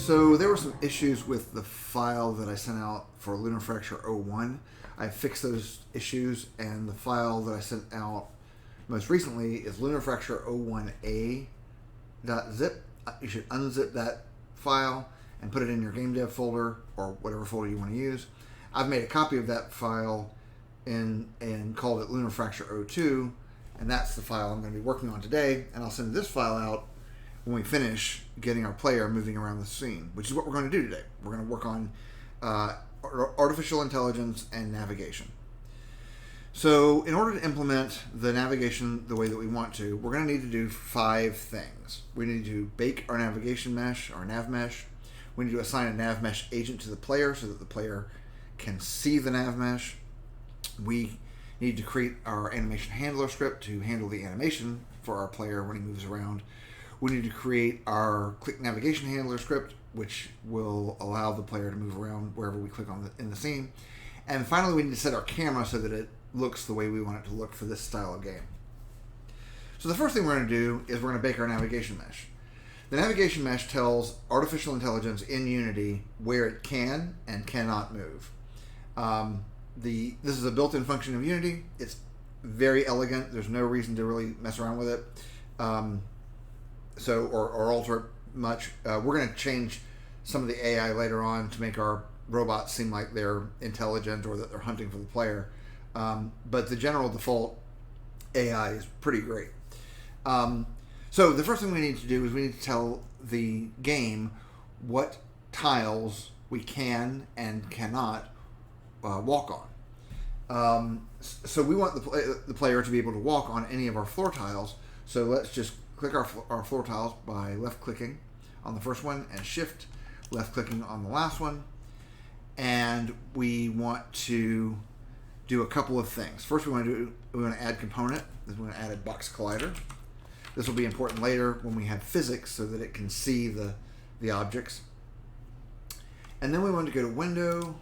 So there were some issues with the file that I sent out for Lunar Fracture 01. I fixed those issues, and the file that I sent out most recently is lunarfracture01a.zip. You should unzip that file and put it in your game dev folder or whatever folder you want to use. I've made a copy of that file and called it Lunar Fracture 02, and that's the file I'm going to be working on today, and I'll send this file out when we finish getting our player moving around the scene, which is what we're going to do today. We're going to work on artificial intelligence and navigation. So in order to implement the navigation the way that we want to, we're going to need to do 5 things. We need to bake our navigation mesh, our NavMesh. We need to assign a NavMeshAgent to the player so that the player can see the NavMesh. We need to create our AnimationHanlder script to handle the animation for our player when he moves around. We need to create our ClickNavigationHandler script, which will allow the player to move around wherever we click on in the scene. And finally, we need to set our camera so that it looks the way we want it to look for this style of game. So the first thing we're going to do is we're going to bake our navigation mesh. The navigation mesh tells artificial intelligence in Unity where it can and cannot move. This is a built-in function of Unity. It's very elegant. There's no reason to really mess around with it. Or alter it much. We're going to change some of the AI later on to make our robots seem like they're intelligent or that they're hunting for the player. But the general default AI is pretty great. So the first thing we need to do is we need to tell the game what tiles we can and cannot walk on. So we want the player to be able to walk on any of our floor tiles. So let's just click our floor tiles by left-clicking on the first one and shift left-clicking on the last one. And we want to do a couple of things. First, we want to add component. Then we want to add a box collider. This will be important later when we have physics so that it can see the objects. And then we want to go to Window,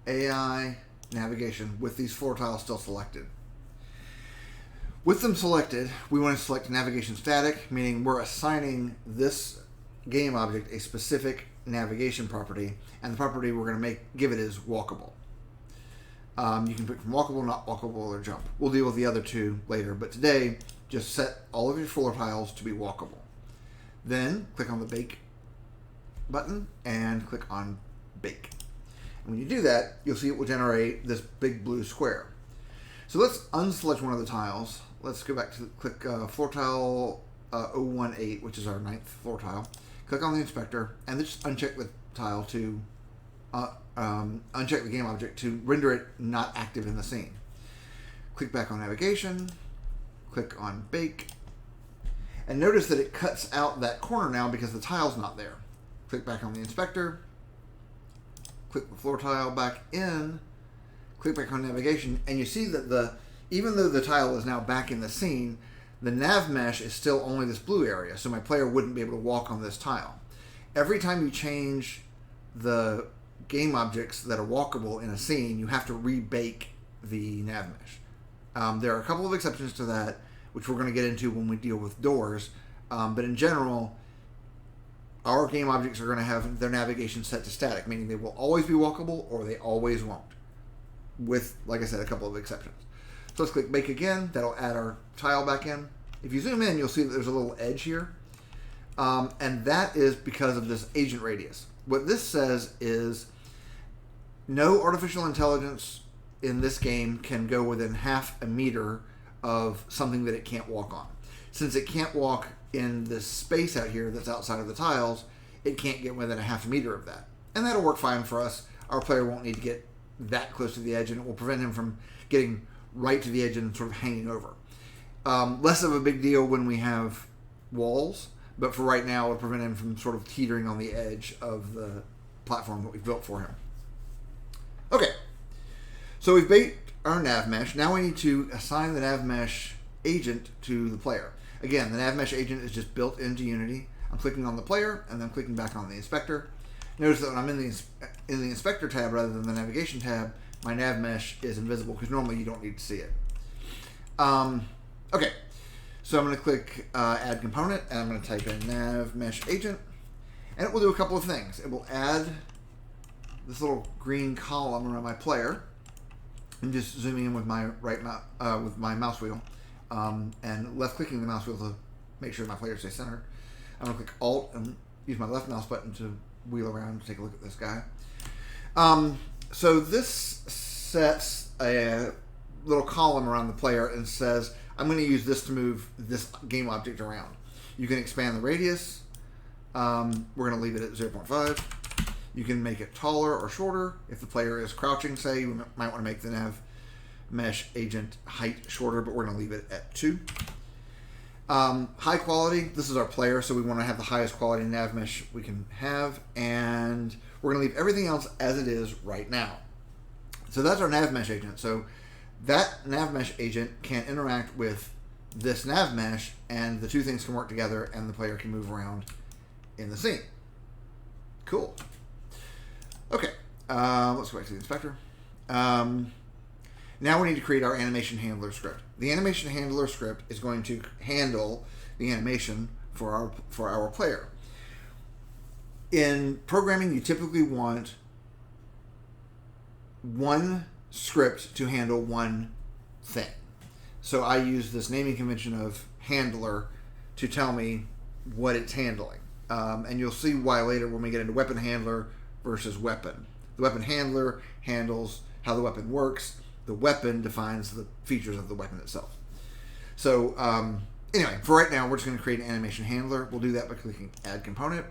AI, Navigation with these floor tiles still selected. With them selected, we want to select navigation static, meaning we're assigning this game object a specific navigation property, and the property we're going to give it is walkable. You can pick from walkable, not walkable, or jump. We'll deal with the other two later, but today, just set all of your floor tiles to be walkable. Then, click on the Bake button and click on Bake. And when you do that, you'll see it will generate this big blue square. So let's unselect one of the tiles. Let's go back to click floor tile 018, which is our 9th floor tile. Click on the inspector and then just uncheck the tile to uncheck the game object to render it not active in the scene. Click back on navigation, click on bake, and notice that it cuts out that corner now because the tile's not there. Click back on the inspector, click the floor tile back in, click back on navigation, and you see that even though the tile is now back in the scene, the nav mesh is still only this blue area, so my player wouldn't be able to walk on this tile. Every time you change the game objects that are walkable in a scene, you have to rebake the nav mesh. There are a couple of exceptions to that, which we're going to get into when we deal with doors, but in general, our game objects are going to have their navigation set to static, meaning they will always be walkable or they always won't, with, like I said, a couple of exceptions. So let's click Bake again. That'll add our tile back in. If you zoom in, you'll see that there's a little edge here, and that is because of this agent radius. What this says is no artificial intelligence in this game can go within half a meter of something that it can't walk on. Since it can't walk in this space out here that's outside of the tiles, it can't get within a half a meter of that. And that'll work fine for us. Our player won't need to get that close to the edge, and it will prevent him from getting right to the edge and sort of hanging over. Less of a big deal when we have walls, but for right now, it'll prevent him from sort of teetering on the edge of the platform that we've built for him. Okay, so we've baked our NavMesh. Now we need to assign the NavMesh agent to the player. Again, the NavMesh agent is just built into Unity. I'm clicking on the player and then clicking back on the inspector. Notice that when I'm in the inspector tab rather than the navigation tab, my NavMesh is invisible because normally you don't need to see it. So I'm going to click Add Component, and I'm going to type in NavMeshAgent. And it will do a couple of things. It will add this little green column around my player. I'm just zooming in with my with my mouse wheel, and left clicking the mouse wheel to make sure my player stays centered. I'm going to click Alt and use my left mouse button to wheel around to take a look at this guy. So this sets a little column around the player and says, I'm going to use this to move this game object around. You can expand the radius. We're going to leave it at 0.5. You can make it taller or shorter. If the player is crouching, say, you might want to make the NavMeshAgent height shorter, but we're going to leave it at 2. High quality, this is our player, so we want to have the highest quality NavMesh we can have, and we're going to leave everything else as it is right now. So that's our NavMeshAgent. So that NavMeshAgent can interact with this NavMesh, and the two things can work together, and the player can move around in the scene. Cool. Okay, let's go back to the inspector. Now we need to create our AnimationHanlder script. The AnimationHanlder script is going to handle the animation for our player. In programming, you typically want one script to handle one thing. So I use this naming convention of handler to tell me what it's handling. And you'll see why later when we get into weapon handler versus weapon. The weapon handler handles how the weapon works. The weapon defines the features of the weapon itself. So anyway, for right now, we're just going to create an animation handler. We'll do that by clicking Add Component.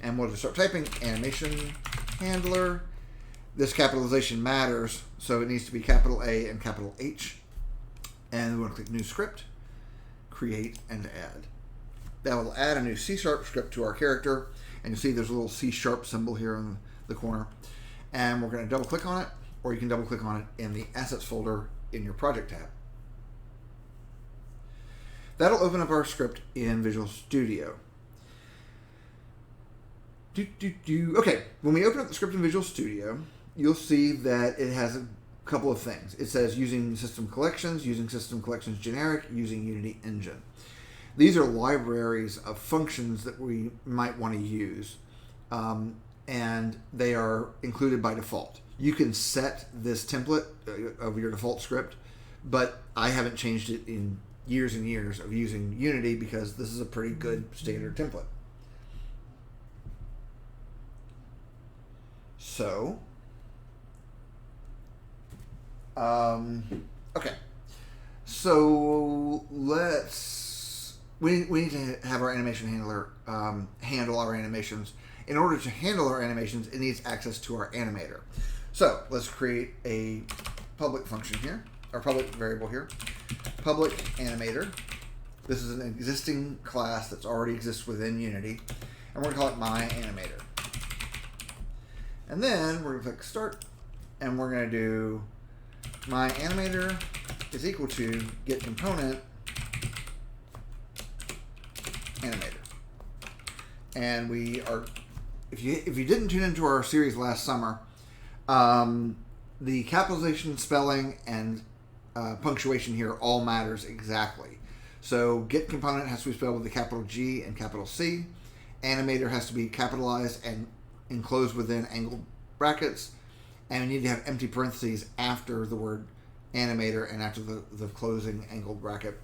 And we'll just start typing Animation Handler. This capitalization matters, so it needs to be capital A and capital H. And we want to click New Script, Create, and Add. That will add a new C# script to our character. And you'll see there's a little C# symbol here in the corner. And we're going to double click on it, or you can double click on it in the Assets folder in your Project tab. That'll open up our script in Visual Studio. Okay, when we open up the script in Visual Studio, you'll see that it has a couple of things. It says using system collections generic, using Unity Engine. These are libraries of functions that we might want to use, and they are included by default. You can set this template of your default script, but I haven't changed it in years and years of using Unity because this is a pretty good standard template. So, okay. So we need to have our animation handler handle our animations. In order to handle our animations, it needs access to our animator. So let's create a public function here, or public variable here. Public animator. This is an existing class that's already exists within Unity, and we're going to call it myAnimator. And then we're going to click Start, and we're going to do myAnimator is equal to getComponent animator. And we are, if you didn't tune into our series last summer, the capitalization, spelling, and punctuation here all matters exactly. So getComponent has to be spelled with a capital G and capital C. Animator has to be capitalized and enclosed within angled brackets, and we need to have empty parentheses after the word animator and after the closing angled bracket.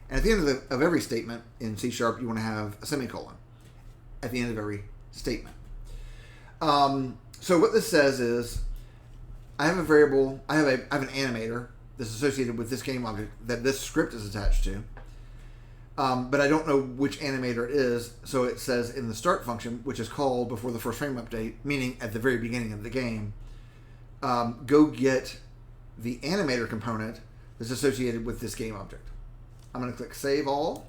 And at the end of every statement in C# you want to have a semicolon at the end of every statement. So what this says is, I have a variable, I have an animator that's associated with this game object that this script is attached to. But I don't know which animator it is, so it says in the start function, which is called before the first frame update, meaning at the very beginning of the game, go get the animator component that's associated with this game object. I'm going to click Save All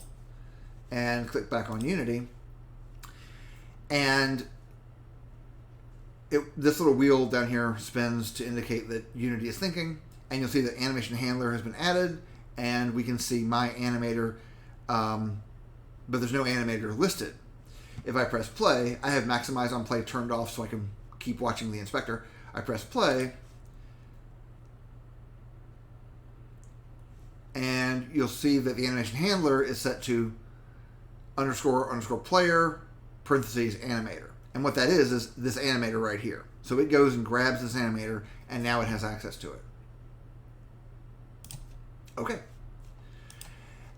and click back on Unity. And this little wheel down here spins to indicate that Unity is thinking, and you'll see that Animation Handler has been added, and we can see my animator, but there's no animator listed. If I press play, I have Maximize on Play turned off so I can keep watching the inspector. I press play, and you'll see that the animation handler is set to __player parentheses animator. And what that is this animator right here. So it goes and grabs this animator, and now it has access to it. Okay.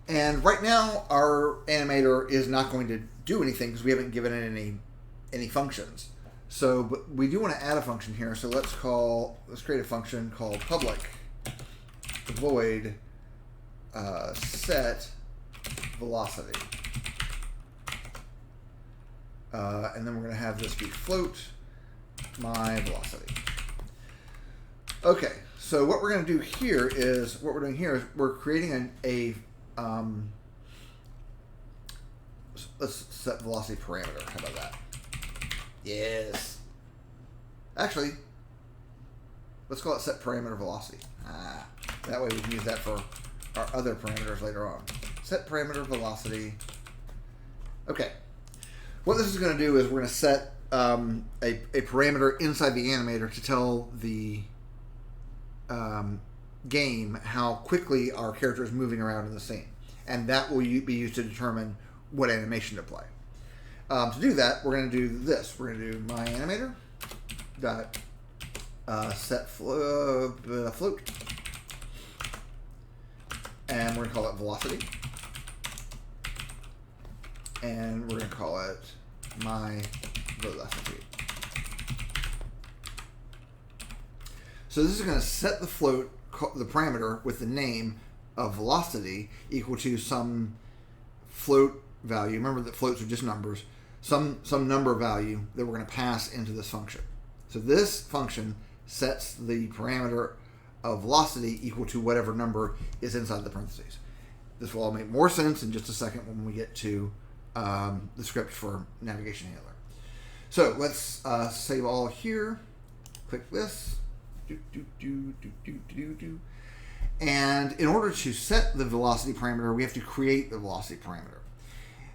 And right now, our animator is not going to do anything because we haven't given it any functions. So, but we do want to add a function here. So let's create a function called public void set velocity. And then we're going to have this be float my velocity. Okay, so what we're going to do here is, we're creating let's set velocity parameter. How about that? Yes. Actually, let's call it set parameter velocity. That way we can use that for our other parameters later on. Set parameter velocity. Okay. What this is going to do is we're going to set a parameter inside the animator to tell the game how quickly our character is moving around in the scene. And that will be used to determine what animation to play. To do that, we're going to do this. We're going to do my animator dot set float, and we're going to call it velocity, and we're going to call it my velocity. So this is going to set the float, the parameter with the name of velocity equal to some float value. Remember that floats are just numbers. Some number value that we're going to pass into this function. So this function sets the parameter of velocity equal to whatever number is inside the parentheses. This will all make more sense in just a second when we get to the script for NavMeshAgent. So let's save all here. Click this. And in order to set the velocity parameter, we have to create the velocity parameter.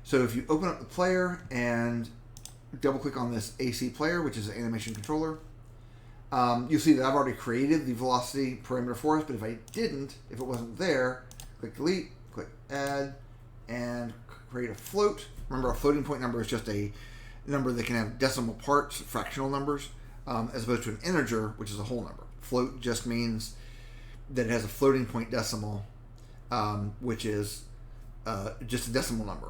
So if you open up the player and double click on this AC player, which is an animation controller, you'll see that I've already created the velocity parameter for us, but if I didn't, if it wasn't there, click delete, click add, and create a float. Remember, a floating point number is just a number that can have decimal parts, fractional numbers, as opposed to an integer, which is a whole number. Float just means that it has a floating point decimal, which is just a decimal number.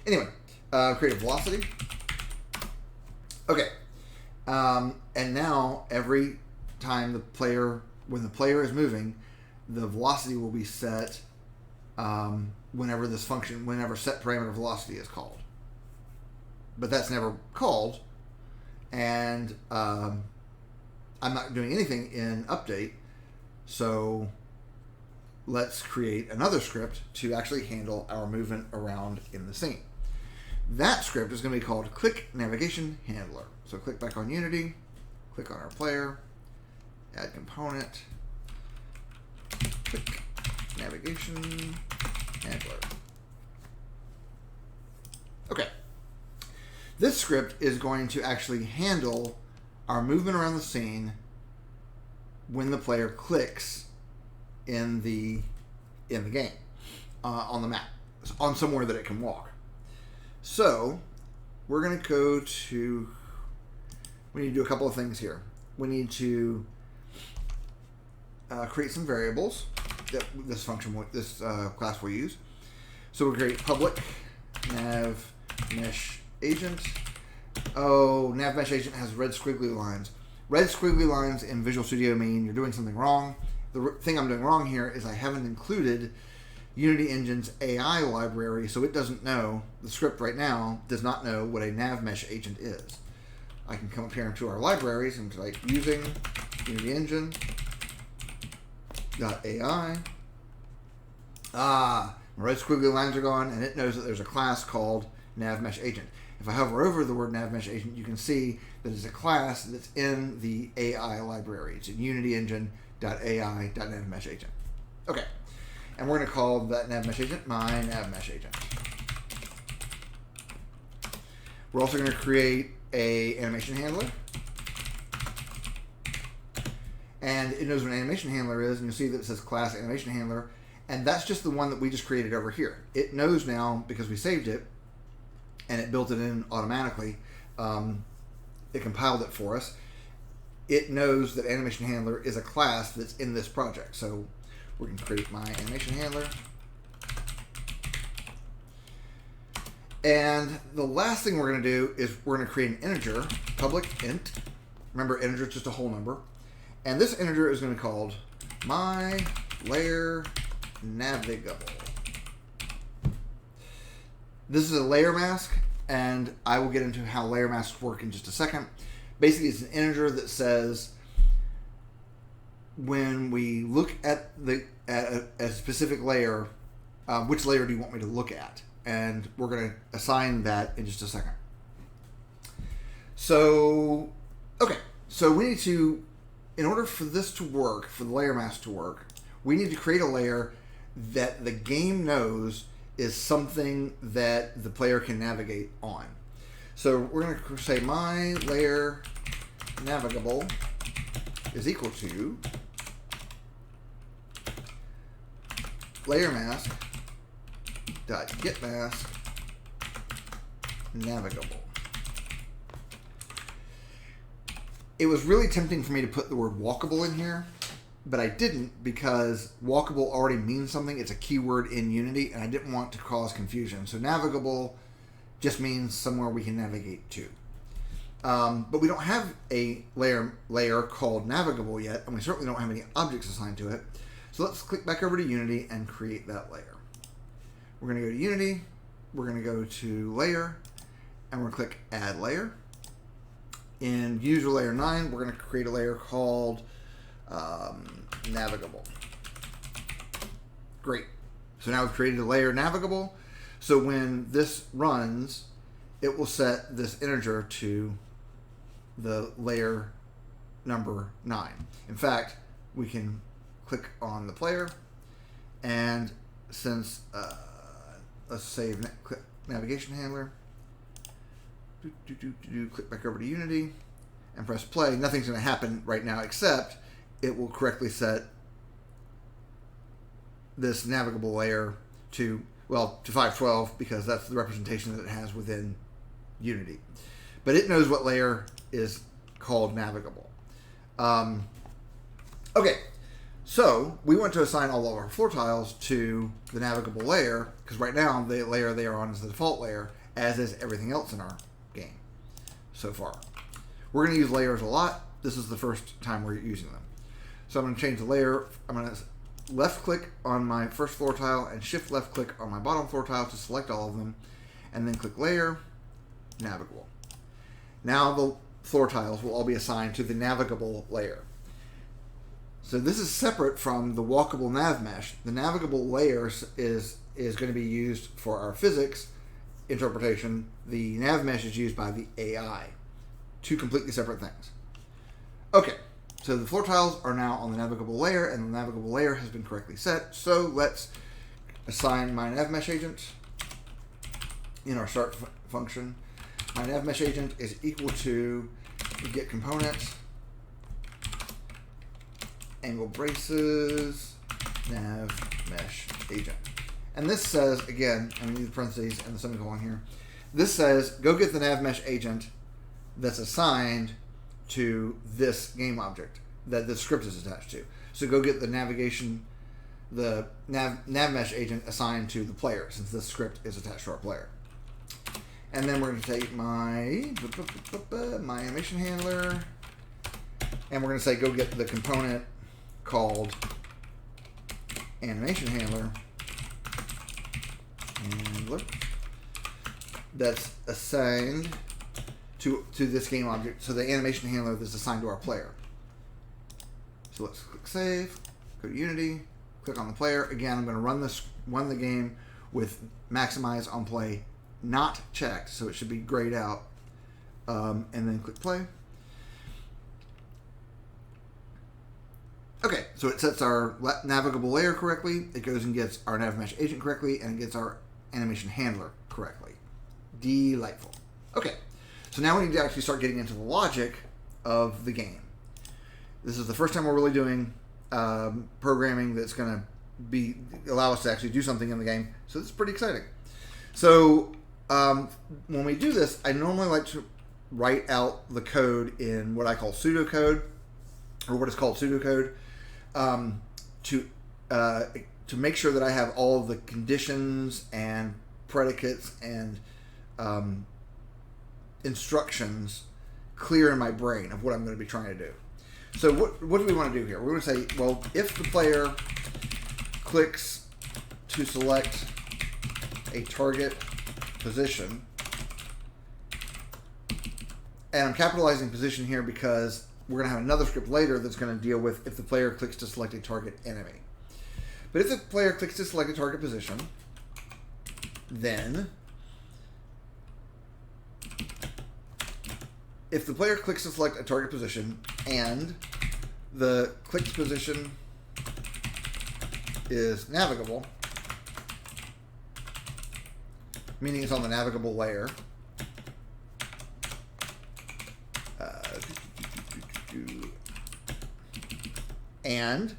Anyway, create a velocity. Okay. And now every time when the player is moving, the velocity will be set whenever set parameter velocity is called. But that's never called, and I'm not doing anything in update, so let's create another script to actually handle our movement around in the scene. That script is going to be called ClickNavigationHandler. So click back on Unity, click on our player, add component, ClickNavigationHandler. Okay. This script is going to actually handle our movement around the scene when the player clicks in the game, on the map, on somewhere that it can walk. So we're going to go to, we need to do a couple of things here. We need to create some variables that this class will use. So we'll create public NavMeshAgent. Oh, NavMeshAgent has red squiggly lines. Red squiggly lines in Visual Studio mean you're doing something wrong. The thing I'm doing wrong here is I haven't included Unity Engine's AI library, so it doesn't know, the script right now does not know what a NavMeshAgent is. I can come up here to our libraries and type using Unity Engine.ai. My red squiggly lines are gone, and it knows that there's a class called NavMeshAgent. If I hover over the word NavMeshAgent, you can see that it's a class that's in the AI library. It's in Unity Engine.ai.NavMeshAgent. Okay. And we're going to call that NavMeshAgent my NavMeshAgent. We're also going to create a AnimationHanlder. And it knows what an AnimationHanlder is, and you'll see that it says class AnimationHanlder, and that's just the one that we just created over here. It knows now, because we saved it, and it built it in automatically. It compiled it for us. It knows that AnimationHanlder is a class that's in this project. So we're going to create my AnimationHandler. And the last thing we're going to do is we're going to create an integer, public int. Remember, integer is just a whole number. And this integer is going to be called my layer navigable. This is a layer mask, and I will get into how layer masks work in just a second. Basically, it's an integer that says when we look at a specific layer, which layer do you want me to look at? And we're going to assign that in just a second. So, okay. So we need to, in order for this to work, for the layer mask to work, we need to create a layer that the game knows is something that the player can navigate on. So we're going to say my layer navigable is equal to layer mask dot get mask navigable. It was really tempting for me to put the word walkable in here, but I didn't because walkable already means something. It's a keyword in Unity, and I didn't want to cause confusion. So navigable just means somewhere we can navigate to. But we don't have a layer called navigable yet, and we certainly don't have any objects assigned to it. So let's click back over to Unity and create that layer. We're going to go to Unity, we're going to go to Layer, and we're going to click Add Layer. In User Layer 9, we're going to create a layer called Navigable. Great. So now we've created a layer Navigable. So when this runs, it will set this integer to the layer number 9. In fact, we can click on the player, and since let's save NavMeshAgent. Click back over to Unity and press play. Nothing's going to happen right now except it will correctly set this navigable layer to 512 because that's the representation that it has within Unity. But it knows what layer is called navigable. Okay, so we want to assign all of our floor tiles to the navigable layer because right now the layer they are on is the default layer, as is everything else in our game so far. We're going to use layers a lot. This is the first time we're using them. So I'm going to change the layer. I'm going to left click on my first floor tile and shift left click on my bottom floor tile to select all of them, and then click layer, navigable. Now the floor tiles will all be assigned to the navigable layer. So this is separate from the walkable NavMesh. The navigable layer is going to be used for our physics interpretation. The NavMesh is used by the AI. Two completely separate things. Okay, so the floor tiles are now on the navigable layer, and the navigable layer has been correctly set. So let's assign my NavMeshAgent in our start function. My NavMeshAgent is equal to get component, angle braces, NavMeshAgent. And this says, again, I need the parentheses and the semicolon here. This says, go get the NavMeshAgent that's assigned to this game object that the script is attached to. So go get the NavMeshAgent assigned to the player, since this script is attached to our player. And then we're going to take my AnimationHandler, and we're going to say, go get the component called AnimationHandler that's assigned to this game object, so the AnimationHandler that's assigned to our player. So let's click save, go to Unity, click on the player. Again, I'm going to run the game with maximize on play not checked, so it should be grayed out, and then click play. Okay, so it sets our navigable layer correctly, it goes and gets our NavMeshAgent correctly, and it gets our AnimationHandler correctly. Delightful. Okay, so now we need to actually start getting into the logic of the game. This is the first time we're really doing programming that's going to allow us to actually do something in the game, so this is pretty exciting. So when we do this, I normally like to write out the code in what I call pseudocode, or what is called pseudocode, to make sure that I have all of the conditions and predicates and instructions clear in my brain of what I'm going to be trying to do. So what do we want to do here? We're going to say, well, if the player clicks to select a target position, and I'm capitalizing position here because we're going to have another script later that's going to deal with if the player clicks to select a target enemy. But if the player clicks to select a target position, then if the player clicks to select a target position and the clicked position is navigable, meaning it's on the navigable layer, and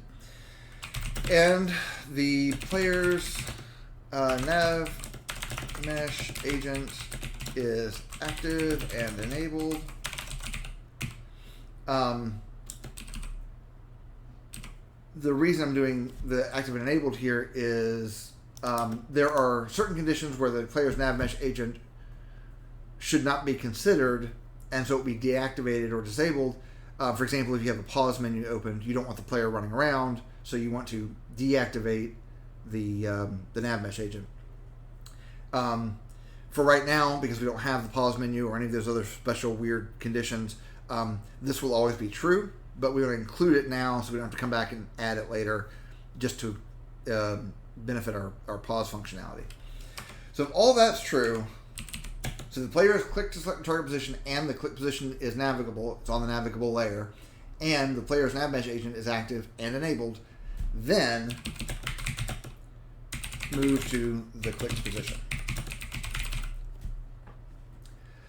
the player's NavMeshAgent is active and enabled, the reason I'm doing the active and enabled here is there are certain conditions where the player's NavMeshAgent should not be considered, and so it will be deactivated or disabled. For example, if you have a pause menu opened, you don't want the player running around, so you want to deactivate the NavMeshAgent. For right now, because we don't have the pause menu or any of those other special weird conditions, this will always be true, but we're going to include it now so we don't have to come back and add it later, just to benefit our pause functionality. So if all that's true, so the player has clicked to select the target position and the click position is navigable, it's on the navigable layer, and the player's NavMeshAgent is active and enabled, then move to the clicked position.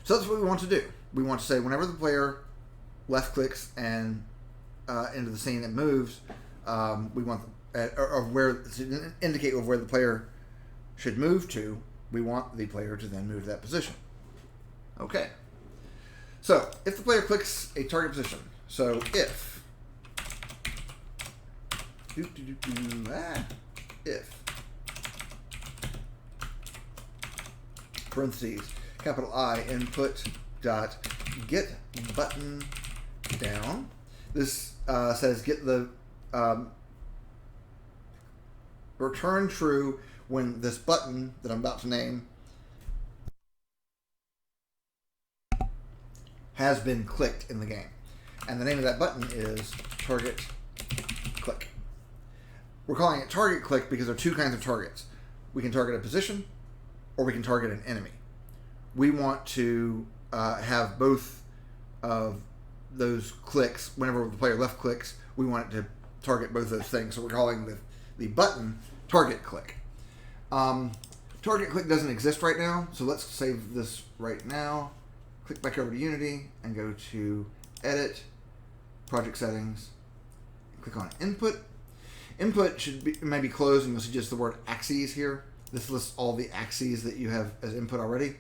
So that's what we want to do. We want to say whenever the player left clicks and into the scene and moves, we want to indicate where the player should move to. We want the player to then move to that position. Okay. So if the player clicks a target position, so if parentheses capital I input dot get button down. This says get the return true when this button that I'm about to name has been clicked in the game. And the name of that button is target click. We're calling it target click because there are two kinds of targets. We can target a position or we can target an enemy. We want to have both of those clicks. Whenever the player left clicks, we want it to target both those things. So we're calling the button target click. Target click doesn't exist right now, so let's save this right now. Click back over to Unity and go to Edit, Project Settings, click on Input. Input may be closed, and you'll see just the word axes here. This lists all the axes that you have as input already.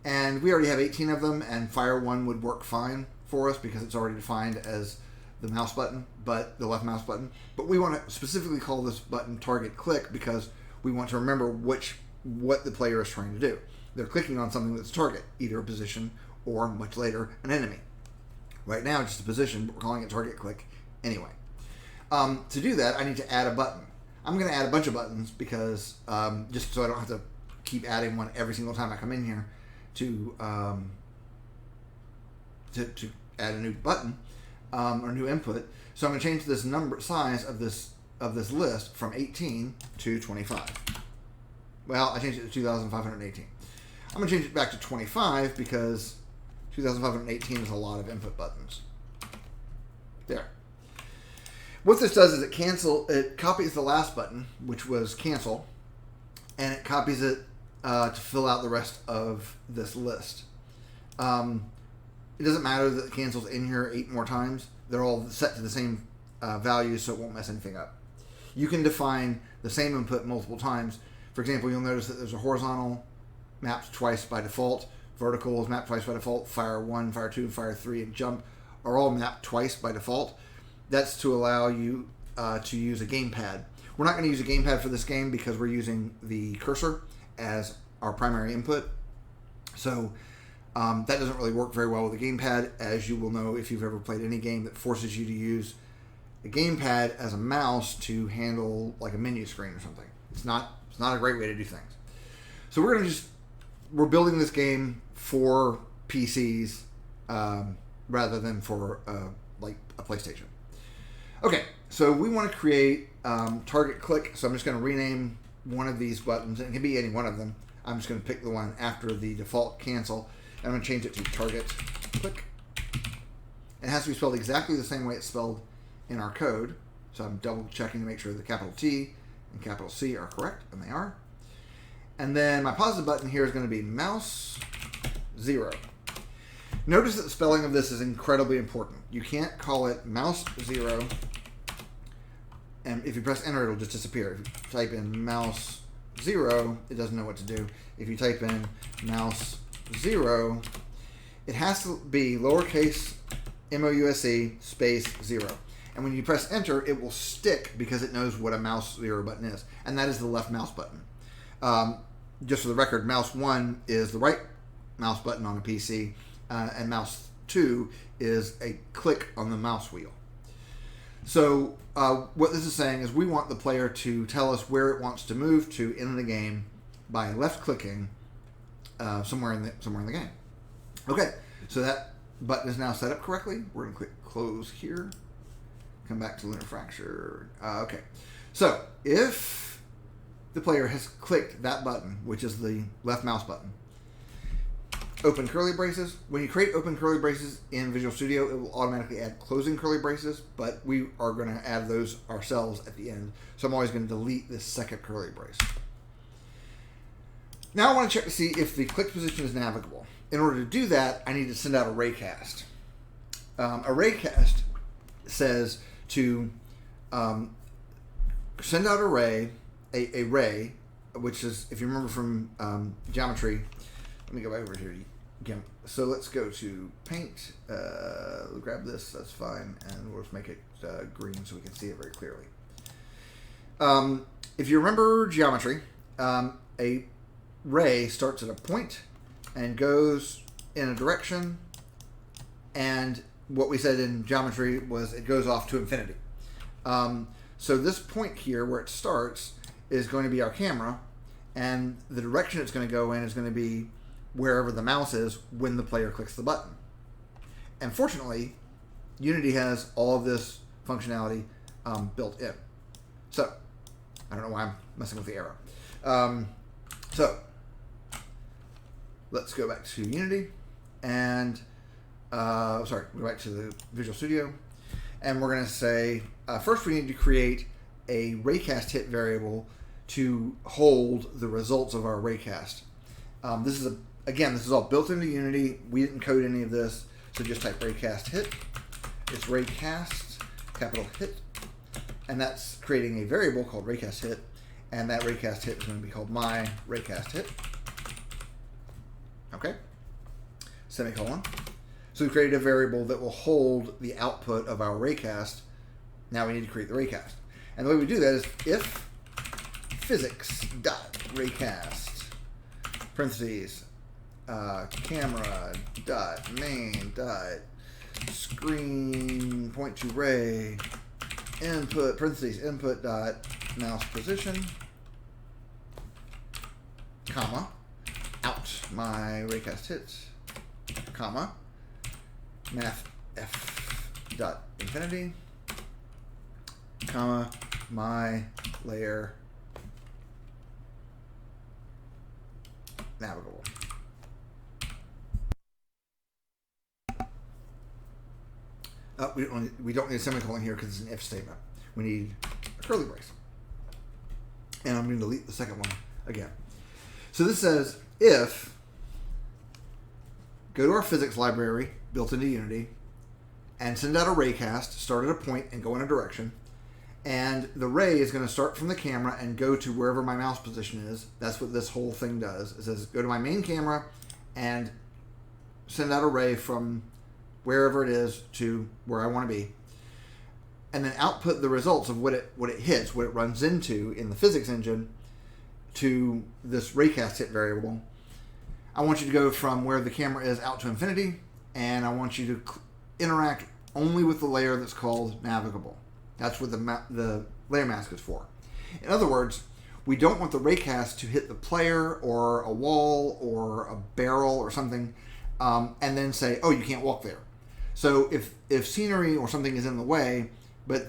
And we already have 18 of them, and Fire 1 would work fine for us because it's already defined as the mouse button, but the left mouse button. But we want to specifically call this button target click because we want to remember what the player is trying to do. They're clicking on something that's target, either a position or, much later, an enemy. Right now, it's just a position, but we're calling it target click anyway. To do that, I need to add a button. I'm going to add a bunch of buttons because just so I don't have to keep adding one every single time I come in here to add a new button or new input. So I'm going to change this size of this list from 18 to 25. Well, I changed it to 2,518. I'm going to change it back to 25 because 2,518 is a lot of input buttons. There. What this does is it copies the last button, which was cancel, and it copies it to fill out the rest of this list. It doesn't matter that the cancel's in here 8 more times. They're all set to the same values, so it won't mess anything up. You can define the same input multiple times. For example, you'll notice that there's a horizontal mapped twice by default. Vertical is mapped twice by default. Fire 1, Fire 2, Fire 3, and Jump are all mapped twice by default. That's to allow you to use a gamepad. We're not going to use a gamepad for this game because we're using the cursor as our primary input. So that doesn't really work very well with a gamepad, as you will know if you've ever played any game that forces you to use a gamepad as a mouse to handle like a menu screen or something. It's not a great way to do things. So we're building this game for PCs rather than for like a PlayStation. Okay, so we want to create target click. So I'm just going to rename one of these buttons, and it can be any one of them. I'm just going to pick the one after the default cancel. And I'm going to change it to target click. It has to be spelled exactly the same way it's spelled in our code. So I'm double checking to make sure the capital T and capital C are correct, and they are. And then my positive button here is going to be mouse 0. Notice that the spelling of this is incredibly important. You can't call it mouse 0, and if you press enter, it'll just disappear. If you type in mouse 0, it doesn't know what to do. If you type in mouse 0, it has to be lowercase mouse space 0. And when you press enter, it will stick because it knows what a mouse 0 button is. And that is the left mouse button. Just for the record, mouse 1 is the right mouse button on a PC, and mouse 2 is a click on the mouse wheel. So what this is saying is we want the player to tell us where it wants to move to in the game by left clicking somewhere in the game. Okay, so that button is now set up correctly. We're going to click close here. Come back to Lunar Fracture. Okay, so if the player has clicked that button, which is the left mouse button, open curly braces. When you create open curly braces in Visual Studio, it will automatically add closing curly braces, but we are going to add those ourselves at the end. So I'm always going to delete this second curly brace. Now I want to check to see if the click position is navigable. In order to do that, I need to send out a raycast. A raycast says to send out a ray, which is, if you remember from geometry, let me go back over here again. So let's go to paint, grab this, that's fine, and we'll just make it green so we can see it very clearly. If you remember geometry, a ray starts at a point and goes in a direction, and what we said in geometry was it goes off to infinity. So this point here where it starts is going to be our camera, and the direction it's going to go in is going to be wherever the mouse is when the player clicks the button. And fortunately, Unity has all of this functionality built in. So, I don't know why I'm messing with the arrow. So, let's go back to Unity, and go back to the Visual Studio, and we're going to say, first we need to create a raycast hit variable to hold the results of our raycast. This is all built into Unity. We didn't code any of this, so just type raycast hit. It's raycast, capital hit, and that's creating a variable called raycast hit, and that raycast hit is going to be called my raycast hit. Okay, semicolon. So we created a variable that will hold the output of our raycast. Now we need to create the raycast. And the way we do that is if physics.raycast parentheses camera dot main dot screen point to ray input parentheses input dot mouse position comma out my raycast hits comma math f dot infinity comma my layer navigable. We don't need a semicolon here because it's an if statement. We need a curly brace. And I'm going to delete the second one again. So this says if, go to our physics library built into Unity and send out a raycast, start at a point and go in a direction, And the ray is going to start from the camera and go to wherever my mouse position is. That's what this whole thing does. It says go to my main camera and send out a ray from wherever it is to where I want to be. And then output the results of what it hits, what it runs into in the physics engine to this raycast hit variable. I want you to go from where the camera is out to infinity, and I want you to interact only with the layer that's called navigable. That's what the layer mask is for. In other words, we don't want the raycast to hit the player or a wall or a barrel or something, and then say, oh, you can't walk there. So if scenery or something is in the way, but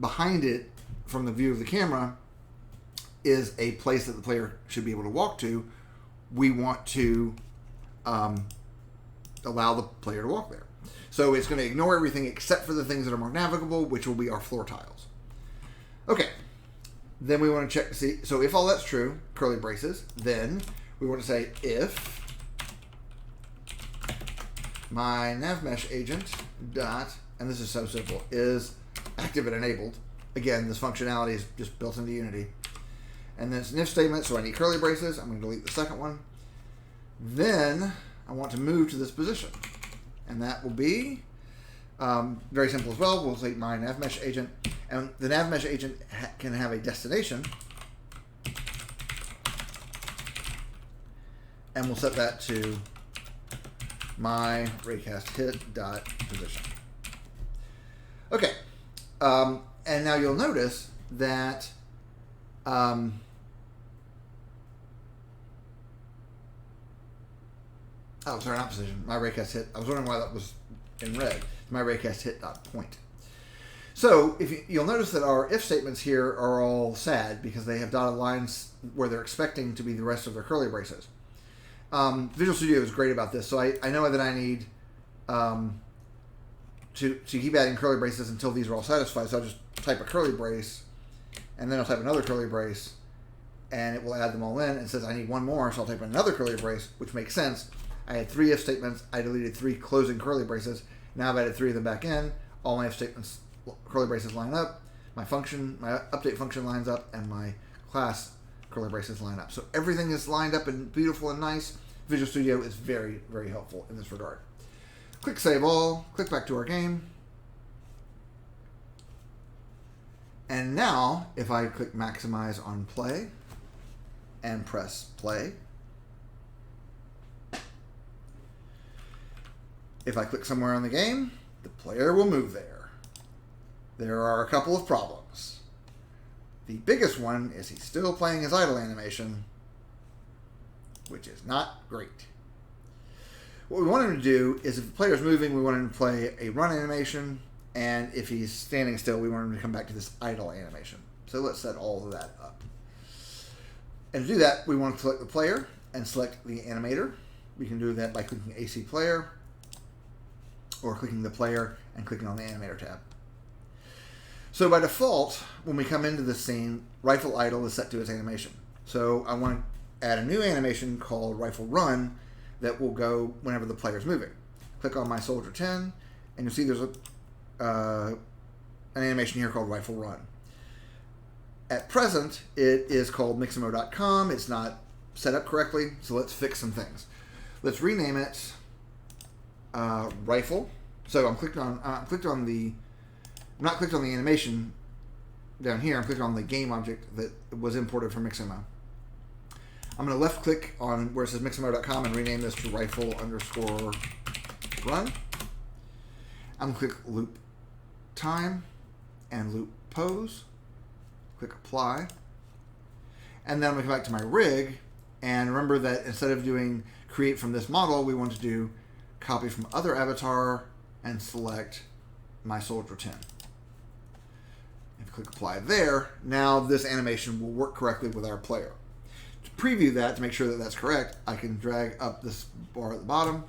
behind it from the view of the camera is a place that the player should be able to walk to, we want to allow the player to walk there. So it's going to ignore everything except for the things that are marked navigable, which will be our floor tiles. Okay, then we want to check to see, so if all that's true, curly braces, then we want to say if my NavMeshAgent dot, and this is so simple, is active and enabled. Again, this functionality is just built into Unity. And then it's an if statement, so I need curly braces. I'm going to delete the second one. Then I want to move to this position. And that will be very simple as well. We'll take my NavMeshAgent. And the NavMeshAgent can have a destination. And we'll set that to my raycast hit dot position. Okay. And now you'll notice that oh, sorry, not position. My raycast hit. I was wondering why that was in red. My raycast hit dot point. So you'll notice that our if statements here are all sad because they have dotted lines where they're expecting to be the rest of their curly braces. Visual Studio is great about this. So I know that I need to keep adding curly braces until these are all satisfied. So I'll just type a curly brace, and then I'll type another curly brace, and it will add them all in. It says I need one more, so I'll type another curly brace, which makes sense. I had 3 if statements. I deleted 3 closing curly braces. Now I've added 3 of them back in. All my if statements, curly braces line up. My update function lines up, and my class curly braces line up. So everything is lined up and beautiful and nice. Visual Studio is very, very helpful in this regard. Click Save All. Click back to our game. And now, if I click Maximize on Play and press Play, if I click somewhere on the game, the player will move there. There are a couple of problems. The biggest one is he's still playing his idle animation, which is not great. What we want him to do is if the player's moving, we want him to play a run animation, and if he's standing still, we want him to come back to this idle animation. So let's set all of that up. And to do that, we want to select the player and select the animator. We can do that by clicking AC Player, or clicking the player and clicking on the animator tab. So by default, when we come into the scene, rifle idle is set to its animation. So I want to add a new animation called rifle run that will go whenever the player is moving. Click on my soldier 10, and you'll see there's an animation here called rifle run. At present, it is called Mixamo.com. It's not set up correctly, so let's fix some things. Let's rename it rifle. So I'm not clicked on the animation down here. I'm clicking on the game object that was imported from Mixamo. I'm going to left click on where it says Mixamo.com and rename this to rifle_run. I'm going to click loop time and loop pose. Click apply. And then I'm going to come back to my rig, and remember that instead of doing create from this model, we want to do copy from other avatar and select my soldier 10. If you click apply there, now this animation will work correctly with our player. To preview that, to make sure that that's correct, I can drag up this bar at the bottom,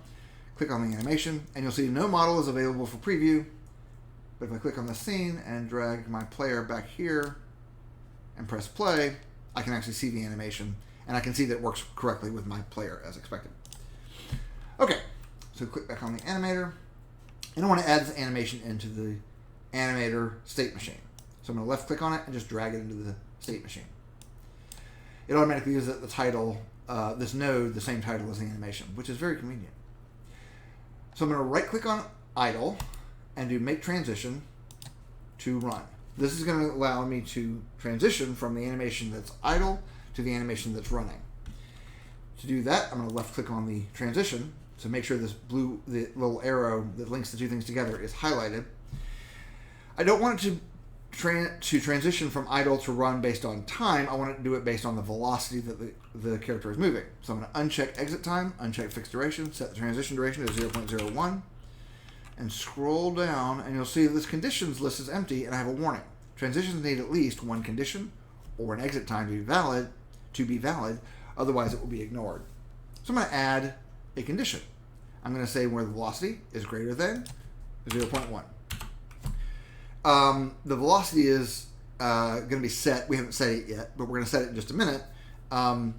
click on the animation, and you'll see no model is available for preview. But if I click on the scene and drag my player back here and press play, I can actually see the animation, and I can see that it works correctly with my player as expected. Okay, so click back on the animator, and I want to add this animation into the animator state machine. So So I'm going to left click on it and just drag it into the state machine. It automatically gives it the title, this node, the same title as the animation, which is very convenient. So I'm going to right click on idle and do make transition to run. This is going to allow me to transition from the animation that's idle to the animation that's running. To do that, I'm going to left click on the transition to make sure this blue, the little arrow that links the two things together is highlighted. I don't want it to transition from idle to run based on time. I want it to do it based on the velocity that the character is moving. So I'm going to uncheck exit time, uncheck fixed duration, set the transition duration to 0.01, and scroll down, and you'll see this conditions list is empty, and I have a warning. Transitions need at least one condition or an exit time to be valid, otherwise it will be ignored. So I'm going to add a condition. I'm going to say where the velocity is greater than 0.1. The velocity is going to be set. We haven't set it yet, but we're going to set it in just a minute. And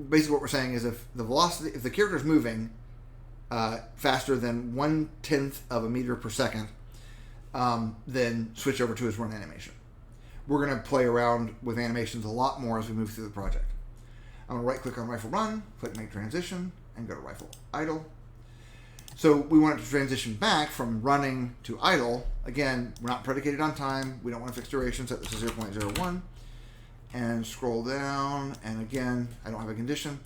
basically what we're saying is if the character is moving faster than 1/10 of a meter per second, then switch over to his run animation. We're going to play around with animations a lot more as we move through the project. I'm going to right click on rifle run, click make transition, and go to rifle idle. So we want it to transition back from running to idle. Again, we're not predicated on time. We don't want to fix duration, set this to 0.01. And scroll down, and again, I don't have a condition.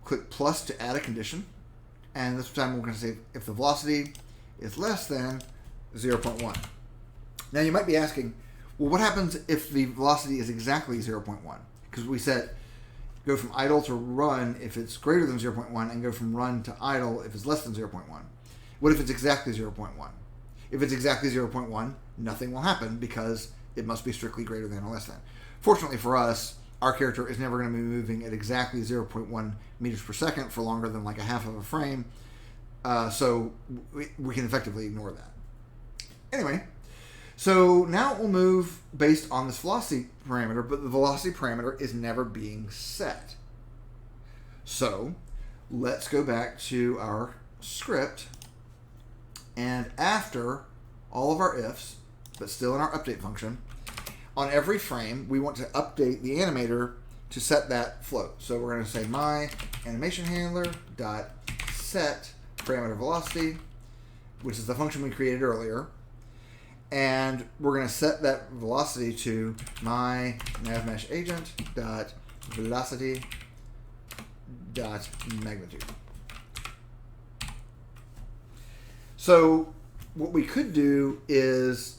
Click plus to add a condition. And this time we're going to say if the velocity is less than 0.1. Now you might be asking, well, what happens if the velocity is exactly 0.1? Because we said go from idle to run if it's greater than 0.1, and go from run to idle if it's less than 0.1. What if it's exactly 0.1? If it's exactly 0.1, nothing will happen because it must be strictly greater than or less than. Fortunately for us, our character is never going to be moving at exactly 0.1 meters per second for longer than like a half of a frame, so we can effectively ignore that. Anyway, so now it will move based on this velocity parameter, but the velocity parameter is never being set. So let's go back to our script, and after all of our ifs, but still in our update function, on every frame, we want to update the animator to set that float. So we're going to say my AnimationHanlder dot set parameter velocity, which is the function we created earlier, and we're going to set that velocity to my NavMeshAgent dot velocity dot magnitude. So what we could do is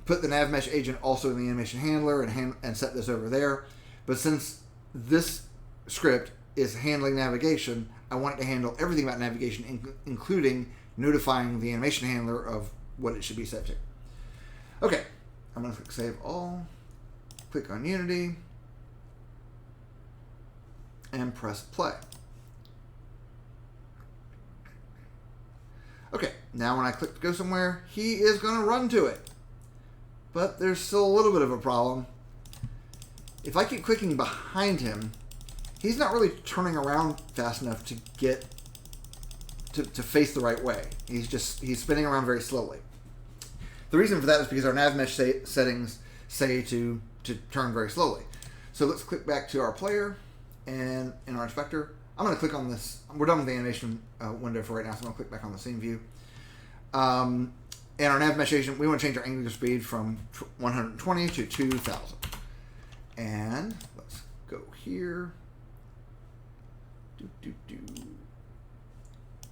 put the NavMesh agent also in the animation handler and set this over there. But since this script is handling navigation, I want it to handle everything about navigation, including notifying the animation handler of what it should be set to. Okay, I'm going to click Save All, click on Unity, and press play. Okay, now when I click to go somewhere, he is going to run to it. But there's still a little bit of a problem. If I keep clicking behind him, he's not really turning around fast enough to get to face the right way. He's spinning around very slowly. The reason for that is because our NavMesh settings say to turn very slowly. So let's click back to our player, and in our inspector, I'm going to click on this. We're done with the animation window for right now, so I'm going to click back on the scene view. And our NavMesh agent, we want to change our angular speed from 120 to 2000. And let's go here.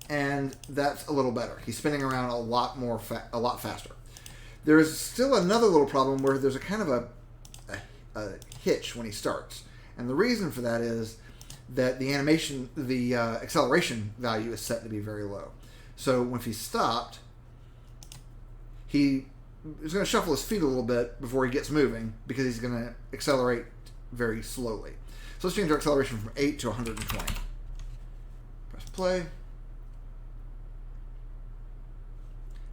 And that's a little better. He's spinning around a lot faster. There is still another little problem where there's a kind of a hitch when he starts. And the reason for that is that the acceleration value is set to be very low. So when he's stopped, he is going to shuffle his feet a little bit before he gets moving because he's going to accelerate very slowly. So let's change our acceleration from 8 to 120. Press play.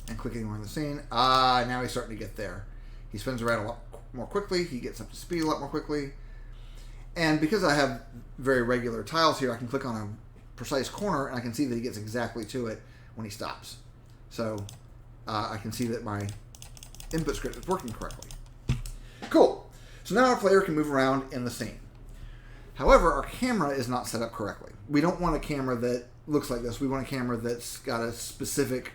And click anywhere in the scene. Now he's starting to get there. He spins around a lot more quickly. He gets up to speed a lot more quickly. And because I have very regular tiles here, I can click on a precise corner and I can see that he gets exactly to it when he stops. So I can see that my input script is working correctly. Cool. So now our player can move around in the scene. However, our camera is not set up correctly. We don't want a camera that looks like this. We want a camera that's got a specific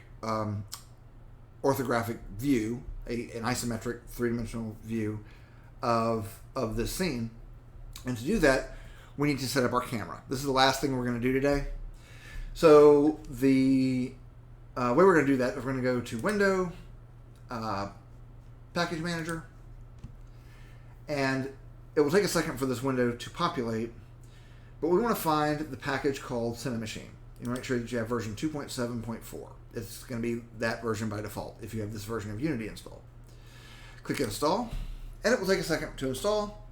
orthographic view, an isometric three-dimensional view of this scene. And to do that, we need to set up our camera. This is the last thing we're going to do today. So the way we're going to do that is we're going to go to Window, Package Manager, and it will take a second for this window to populate, but we want to find the package called CineMachine. You want to make sure that you have version 2.7.4. It's going to be that version by default if you have this version of Unity installed. Click Install, and it will take a second to install.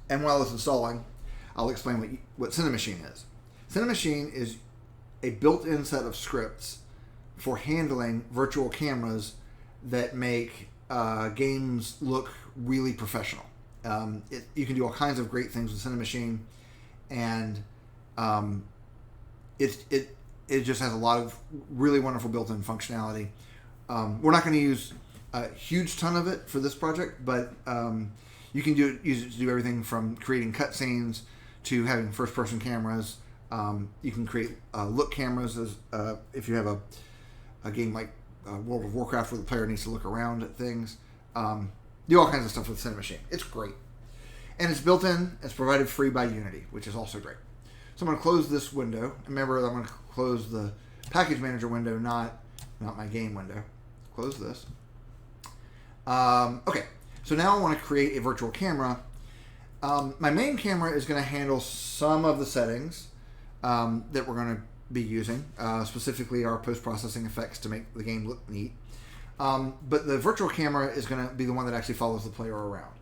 And while it's installing, I'll explain what CineMachine is. CineMachine is a built-in set of scripts for handling virtual cameras that make games look really professional. You can do all kinds of great things with CineMachine, and it just has a lot of really wonderful built-in functionality. We're not going to use a huge ton of it for this project, but you can use it to do everything from creating cutscenes to having first-person cameras. You can create look cameras if you have a game like World of Warcraft where the player needs to look around at things. Do all kinds of stuff with CineMachine. It's great. And it's built in. It's provided free by Unity, which is also great. So I'm going to close this window. Remember, I'm going to close the Package Manager window, not my game window. Close this. Okay. So now I want to create a virtual camera. My main camera is going to handle some of the settings that we're going to be using, specifically our post-processing effects to make the game look neat. But the virtual camera is going to be the one that actually follows the player around.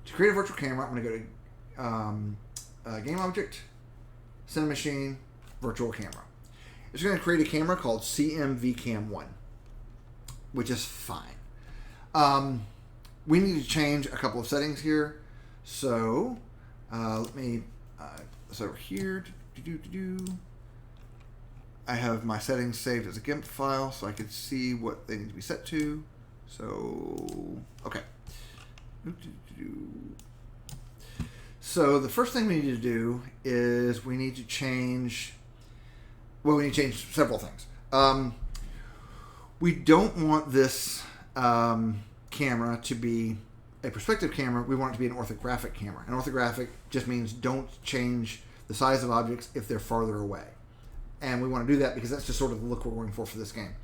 To create a virtual camera, I'm going to go to Game Object, CineMachine, Virtual Camera. It's going to create a camera called CMVCam1, which is fine. We need to change a couple of settings here. So let me, so over here, I have my settings saved as a GIMP file so I can see what they need to be set to. So, okay. So the first thing we need to do is we need to change, well, we need to change several things. We don't want this camera to be a perspective camera. We want it to be an orthographic camera. An orthographic just means don't change the size of objects if they're farther away. And we want to do that because that's just sort of the look we're going for this game.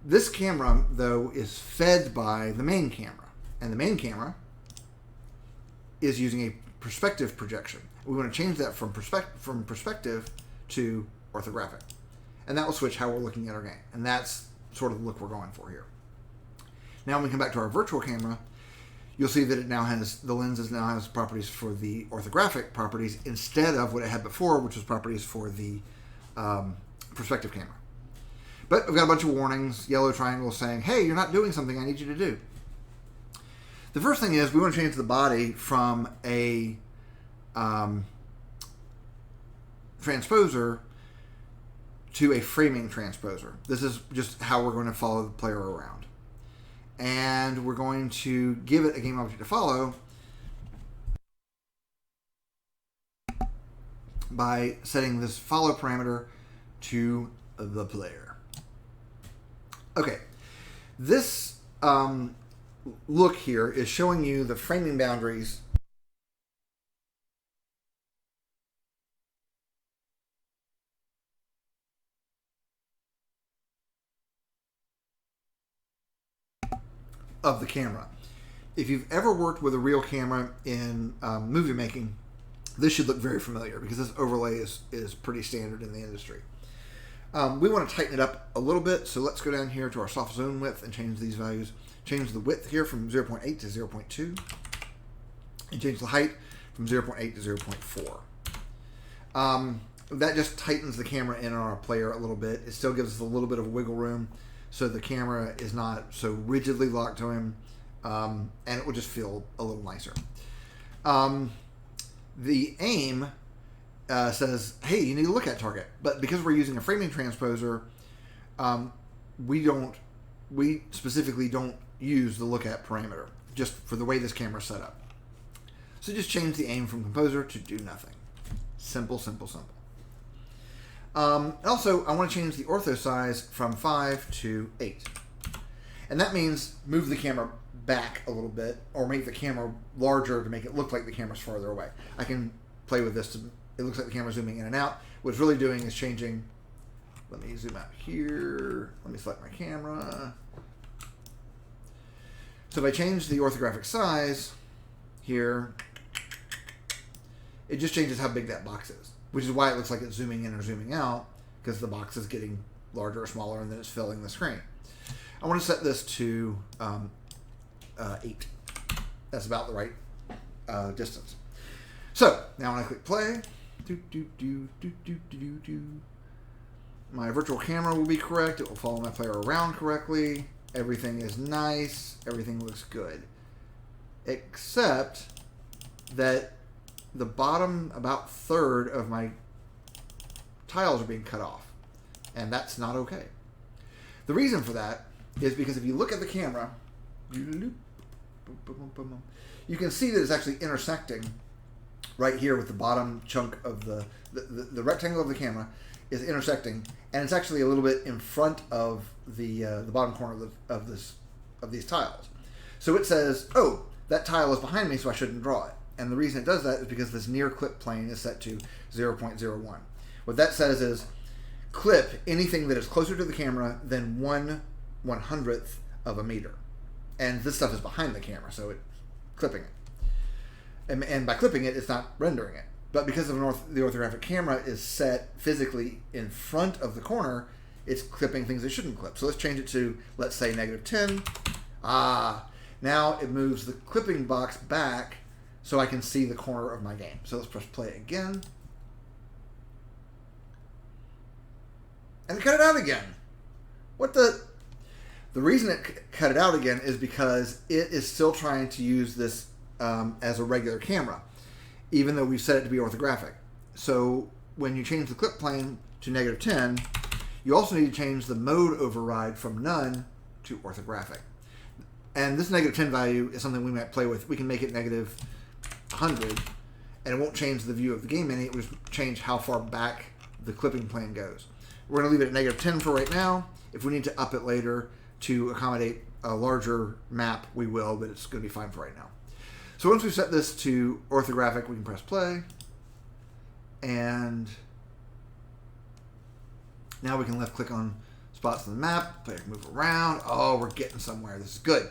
This camera, though, is fed by the main camera. And the main camera is using a perspective projection. We want to change that from perspective to orthographic. And that will switch how we're looking at our game. And that's sort of the look we're going for here. Now when we come back to our virtual camera, you'll see that it now has, the lenses now has properties for the orthographic properties instead of what it had before, which was properties for the perspective camera. But we've got a bunch of warnings, yellow triangles saying, hey, you're not doing something I need you to do. The first thing is we want to change the body from a transposer to a framing transposer. This is just how we're going to follow the player around. And we're going to give it a game object to follow by setting this follow parameter to the player. Okay, this look here is showing you the framing boundaries of the camera. If you've ever worked with a real camera in movie making, this should look very familiar because this overlay is pretty standard in the industry. We want to tighten it up a little bit, so let's go down here to our soft zone width and change these values. Change the width here from 0.8 to 0.2 and change the height from 0.8 to 0.4. That just tightens the camera in on our player a little bit. It still gives us a little bit of wiggle room so the camera is not so rigidly locked to him, and it will just feel a little nicer. The aim says, hey, you need to look at target. But because we're using a framing transposer, we specifically don't use the look at parameter, just for the way this camera is set up. So just change the aim from composer to do nothing. Simple, simple, simple. Also, I want to change the ortho size from 5 to 8. And that means move the camera back a little bit, or make the camera larger to make it look like the camera's farther away. I can play with this. It looks like the camera's zooming in and out. What it's really doing is changing. Let me zoom out here. Let me select my camera. So if I change the orthographic size here, it just changes how big that box is, which is why it looks like it's zooming in or zooming out, because the box is getting larger or smaller and then it's filling the screen. I want to set this to 8. That's about the right distance. So now when I click play, my virtual camera will be correct. It will follow my player around correctly. Everything is nice. Everything looks good. Except that the bottom about third of my tiles are being cut off. And that's not okay. The reason for that is because if you look at the camera, you can see that it's actually intersecting right here with the bottom chunk of the rectangle of the camera is intersecting, and it's actually a little bit in front of the bottom corner of these tiles. So it says, oh, that tile is behind me, so I shouldn't draw it. And the reason it does that is because this near clip plane is set to 0.01. What that says is clip anything that is closer to the camera than 1/100th of a meter. And this stuff is behind the camera, so it's clipping it. And by clipping it, it's not rendering it. But because of the orthographic camera is set physically in front of the corner, it's clipping things it shouldn't clip. So let's change it to, let's say, -10. Now it moves the clipping box back so I can see the corner of my game. So let's press play again. And cut it out again. What the? The reason it cut it out again is because it is still trying to use this as a regular camera, even though we've set it to be orthographic. So when you change the clip plane to -10, you also need to change the mode override from none to orthographic. And this -10 value is something we might play with. We can make it -100, and it won't change the view of the game any. It will change how far back the clipping plane goes. We're going to leave it at -10 for right now. If we need to up it later to accommodate a larger map, we will, but it's going to be fine for right now. So once we've set this to orthographic, we can press play. And now we can left click on spots on the map. Player can move around. Oh, we're getting somewhere. This is good.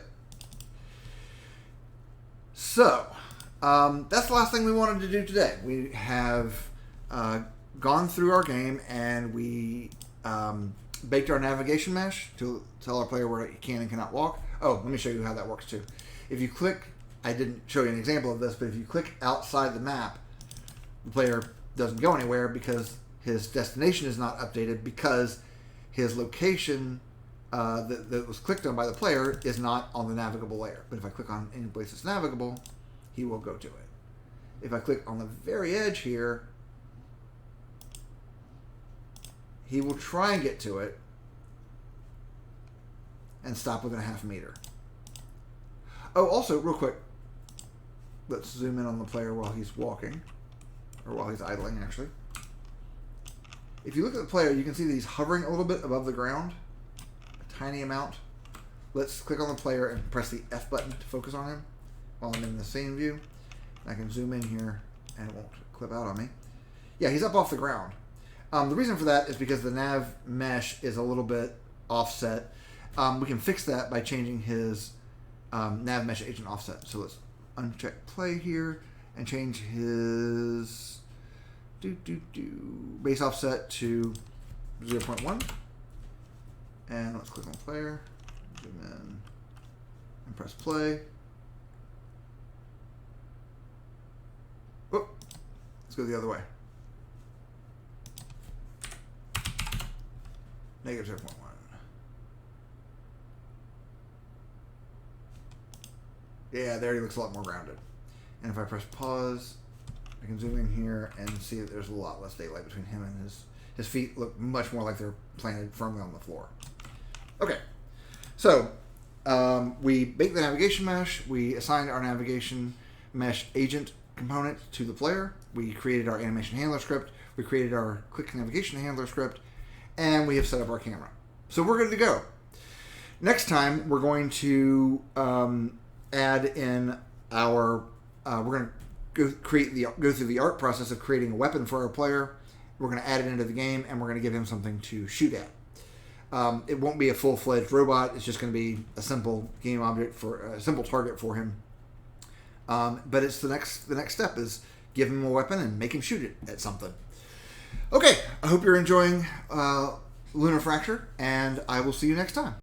So that's the last thing we wanted to do today. We have gone through our game, and we baked our navigation mesh to tell our player where he can and cannot walk. Oh, let me show you how that works too. If you click, I didn't show you an example of this, but if you click outside the map, the player doesn't go anywhere because his destination is not updated, because his location that was clicked on by the player is not on the navigable layer. But if I click on any place that's navigable, he will go to it. If I click on the very edge here, he will try and get to it and stop within a half meter. Oh, also, real quick, let's zoom in on the player while he's walking, or while he's idling, actually. If you look at the player, you can see that he's hovering a little bit above the ground, a tiny amount. Let's click on the player and press the F button to focus on him while I'm in the scene view. I can zoom in here, and it won't clip out on me. Yeah, he's up off the ground. The reason for that is because the nav mesh is a little bit offset. We can fix that by changing his NavMeshAgent offset. So let's uncheck play here and change his base offset to 0.1. And let's click on player, zoom in, and press play. Oh, let's go the other way. -0.1. Yeah, there he looks a lot more grounded. And if I press pause I can zoom in here and see that there's a lot less daylight between him and his feet look much more like they're planted firmly on the floor. Okay, so we baked the navigation mesh. We assigned our navigation mesh agent component to the player. We created our AnimationHanlder script. We created our ClickNavigationHandler script, and we have set up our camera. So we're good to go. Next time, we're going to add in our. We're going to go through the art process of creating a weapon for our player. We're going to add it into the game, and we're going to give him something to shoot at. It won't be a full-fledged robot. It's just going to be a simple game object for a simple target for him. But it's the next step is give him a weapon and make him shoot it at something. Okay, I hope you're enjoying Lunar Fracture, and I will see you next time.